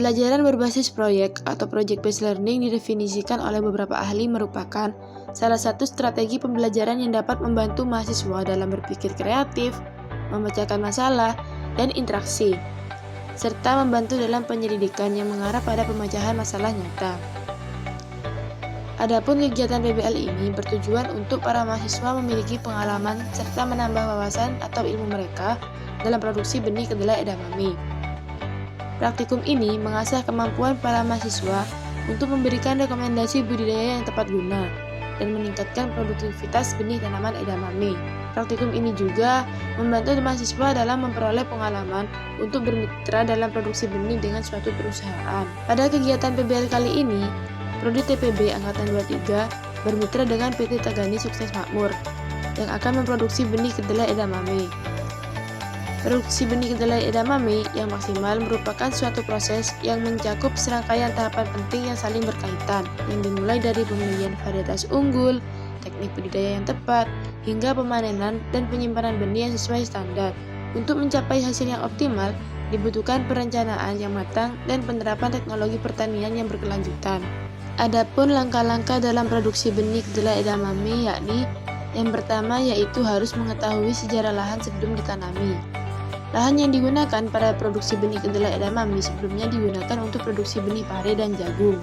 Pembelajaran berbasis proyek atau project-based learning didefinisikan oleh beberapa ahli merupakan salah satu strategi pembelajaran yang dapat membantu mahasiswa dalam berpikir kreatif, memecahkan masalah, dan interaksi, serta membantu dalam penyelidikan yang mengarah pada pemecahan masalah nyata. Adapun kegiatan PBL ini bertujuan untuk para mahasiswa memiliki pengalaman serta menambah wawasan atau ilmu mereka dalam produksi benih kedelai edamame. Praktikum ini mengasah kemampuan para mahasiswa untuk memberikan rekomendasi budidaya yang tepat guna dan meningkatkan produktivitas benih tanaman edamame. Praktikum ini juga membantu mahasiswa dalam memperoleh pengalaman untuk bermitra dalam produksi benih dengan suatu perusahaan. Pada kegiatan PBL kali ini, Prodi TPB Angkatan 23 bermitra dengan PT Tagani Sukses Makmur yang akan memproduksi benih kedelai edamame. Produksi benih kedelai edamame yang maksimal merupakan suatu proses yang mencakup serangkaian tahapan penting yang saling berkaitan, yang dimulai dari pemilihan varietas unggul, teknik budidaya yang tepat, hingga pemanenan dan penyimpanan benih yang sesuai standar. Untuk mencapai hasil yang optimal, dibutuhkan perencanaan yang matang dan penerapan teknologi pertanian yang berkelanjutan. Adapun langkah-langkah dalam produksi benih kedelai edamame yakni yang pertama yaitu harus mengetahui sejarah lahan sebelum ditanami. Lahan yang digunakan pada produksi benih kedelai edamame sebelumnya digunakan untuk produksi benih pare dan jagung.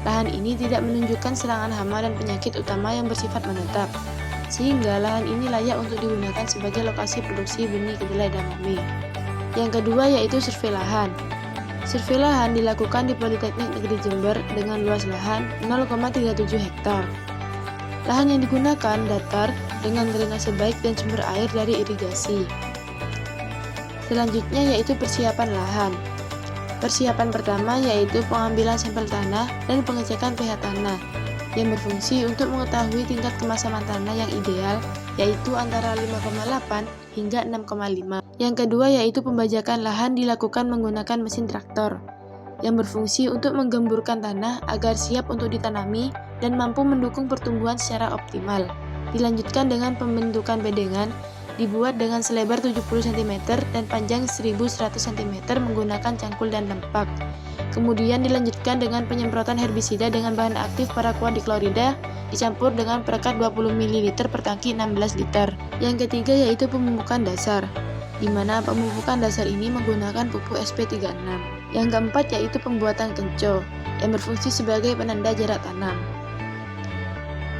Lahan ini tidak menunjukkan serangan hama dan penyakit utama yang bersifat menetap, sehingga lahan ini layak untuk digunakan sebagai lokasi produksi benih kedelai edamame. Yang kedua yaitu survei lahan. Survei lahan dilakukan di Politeknik Negeri Jember dengan luas lahan 0,37 hektar. Lahan yang digunakan datar dengan drainase baik dan sumber air dari irigasi. Selanjutnya yaitu persiapan lahan. Persiapan pertama yaitu pengambilan sampel tanah dan pengecekan pH tanah yang berfungsi untuk mengetahui tingkat kemasaman tanah yang ideal yaitu antara 5,8 hingga 6,5. Yang kedua yaitu pembajakan lahan dilakukan menggunakan mesin traktor yang berfungsi untuk menggemburkan tanah agar siap untuk ditanami dan mampu mendukung pertumbuhan secara optimal. Dilanjutkan dengan pembentukan bedengan dibuat dengan selebar 70 cm dan panjang 1100 cm menggunakan cangkul dan lempak. Kemudian dilanjutkan dengan penyemprotan herbisida dengan bahan aktif paraquat diklorida dicampur dengan perekat 20 ml per tangki 16 liter. Yang ketiga yaitu pemupukan dasar, di mana pemupukan dasar ini menggunakan pupuk SP36. Yang keempat yaitu pembuatan kenco, yang berfungsi sebagai penanda jarak tanam.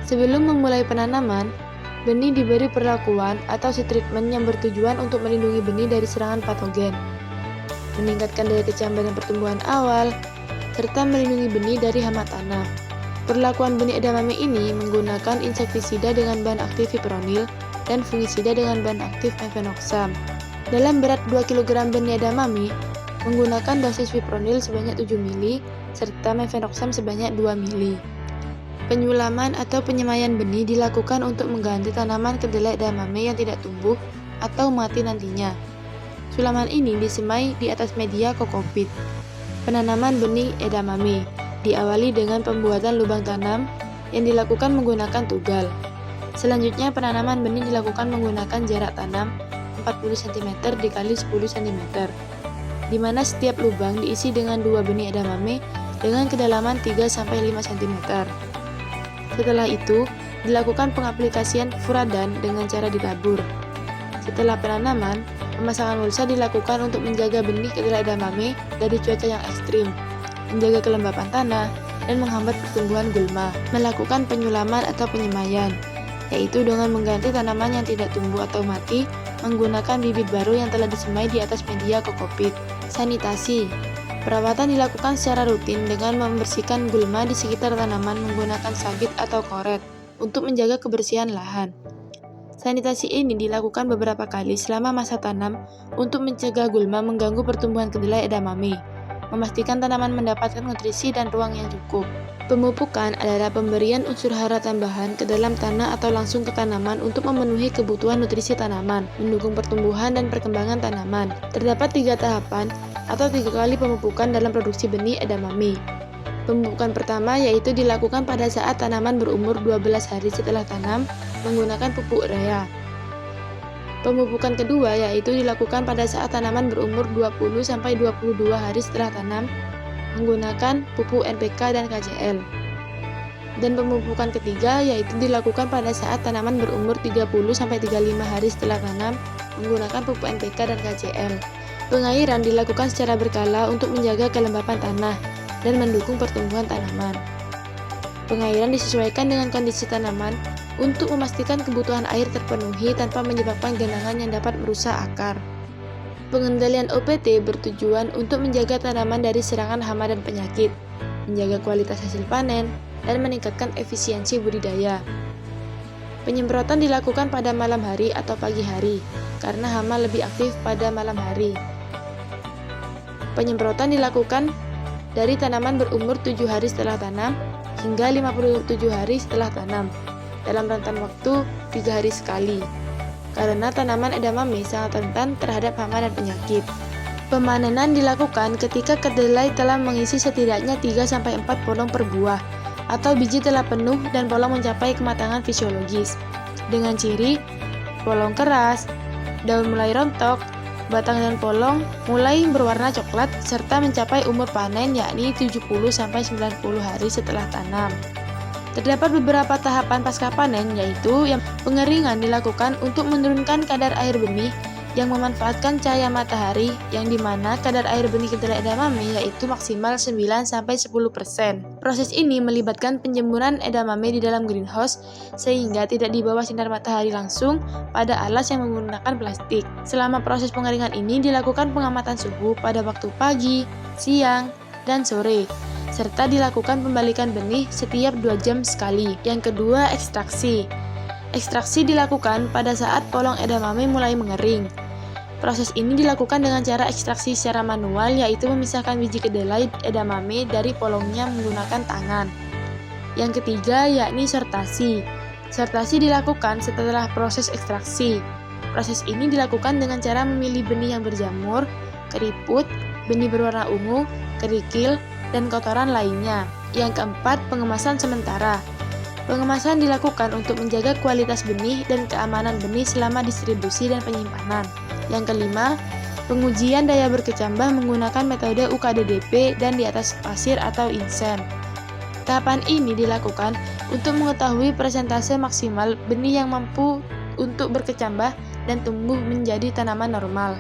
Sebelum memulai penanaman, benih diberi perlakuan atau treatment yang bertujuan untuk melindungi benih dari serangan patogen, meningkatkan daya kecambah dan pertumbuhan awal, serta melindungi benih dari hama tanah. Perlakuan benih edamame ini menggunakan insektisida dengan bahan aktif fipronil dan fungisida dengan bahan aktif mefenoxam. Dalam berat 2 kg benih edamame, menggunakan dosis fipronil sebanyak 7 ml serta mefenoxam sebanyak 2 ml. Penyulaman atau penyemaian benih dilakukan untuk mengganti tanaman kedelai edamame yang tidak tumbuh atau mati nantinya. Sulaman ini disemai di atas media kokopit. Penanaman benih edamame diawali dengan pembuatan lubang tanam yang dilakukan menggunakan tugal. Selanjutnya penanaman benih dilakukan menggunakan jarak tanam 40 cm x 10 cm, di mana setiap lubang diisi dengan 2 benih edamame dengan kedalaman 3-5 cm. Setelah itu, dilakukan pengaplikasian furadan dengan cara ditabur. Setelah penanaman, pemasangan mulsa dilakukan untuk menjaga benih kedelai edamame dari cuaca yang ekstrim, menjaga kelembapan tanah, dan menghambat pertumbuhan gulma. Melakukan penyulaman atau penyemaian, yaitu dengan mengganti tanaman yang tidak tumbuh atau mati menggunakan bibit baru yang telah disemai di atas media kokopit. Sanitasi. Perawatan dilakukan secara rutin dengan membersihkan gulma di sekitar tanaman menggunakan sabit atau koret untuk menjaga kebersihan lahan. Sanitasi ini dilakukan beberapa kali selama masa tanam untuk mencegah gulma mengganggu pertumbuhan kedelai edamame, memastikan tanaman mendapatkan nutrisi dan ruang yang cukup. Pemupukan adalah pemberian unsur hara tambahan ke dalam tanah atau langsung ke tanaman untuk memenuhi kebutuhan nutrisi tanaman, mendukung pertumbuhan dan perkembangan tanaman. Terdapat 3 tahapan atau 3 kali pemupukan dalam produksi benih edamame. Pemupukan pertama yaitu dilakukan pada saat tanaman berumur 12 hari setelah tanam menggunakan pupuk urea. Pemupukan kedua yaitu dilakukan pada saat tanaman berumur 20-22 hari setelah tanam menggunakan pupuk NPK dan KCl. Dan pemupukan ketiga yaitu dilakukan pada saat tanaman berumur 30-35 hari setelah tanam menggunakan pupuk NPK dan KCl. Pengairan dilakukan secara berkala untuk menjaga kelembapan tanah dan mendukung pertumbuhan tanaman. Pengairan disesuaikan dengan kondisi tanaman untuk memastikan kebutuhan air terpenuhi tanpa menyebabkan genangan yang dapat merusak akar. Pengendalian OPT bertujuan untuk menjaga tanaman dari serangan hama dan penyakit, menjaga kualitas hasil panen, dan meningkatkan efisiensi budidaya. Penyemprotan dilakukan pada malam hari atau pagi hari, karena hama lebih aktif pada malam hari. Penyemprotan dilakukan dari tanaman berumur 7 hari setelah tanam hingga 57 hari setelah tanam, dalam rentan waktu 3 hari sekali, karena tanaman edamame sangat rentan terhadap hama dan penyakit. Pemanenan dilakukan ketika kedelai telah mengisi setidaknya 3-4 polong per buah, atau biji telah penuh dan polong mencapai kematangan fisiologis, dengan ciri polong keras, daun mulai rontok, batang dan polong mulai berwarna coklat, serta mencapai umur panen yakni 70-90 hari setelah tanam. Terdapat beberapa tahapan pasca panen, yaitu yang pengeringan dilakukan untuk menurunkan kadar air benih yang memanfaatkan cahaya matahari, yang dimana kadar air benih kedelai edamame yaitu maksimal 9-10%. Proses ini melibatkan penjemuran edamame di dalam greenhouse sehingga tidak di bawah sinar matahari langsung pada alas yang menggunakan plastik. Selama proses pengeringan ini dilakukan pengamatan suhu pada waktu pagi, siang, dan sore, serta dilakukan pembalikan benih setiap 2 jam sekali. Yang kedua, ekstraksi. Ekstraksi dilakukan pada saat polong edamame mulai mengering. Proses ini dilakukan dengan cara ekstraksi secara manual, yaitu memisahkan biji kedelai edamame dari polongnya menggunakan tangan. Yang ketiga yakni sortasi. Sortasi dilakukan setelah proses ekstraksi. Proses ini dilakukan dengan cara memilih benih yang berjamur, keriput, benih berwarna ungu, kerikil, dan kotoran lainnya. Yang keempat, pengemasan sementara. Pengemasan dilakukan untuk menjaga kualitas benih dan keamanan benih selama distribusi dan penyimpanan. Yang kelima, pengujian daya berkecambah menggunakan metode UKDDP dan di atas pasir atau insen. Tahapan ini dilakukan untuk mengetahui persentase maksimal benih yang mampu untuk berkecambah dan tumbuh menjadi tanaman normal.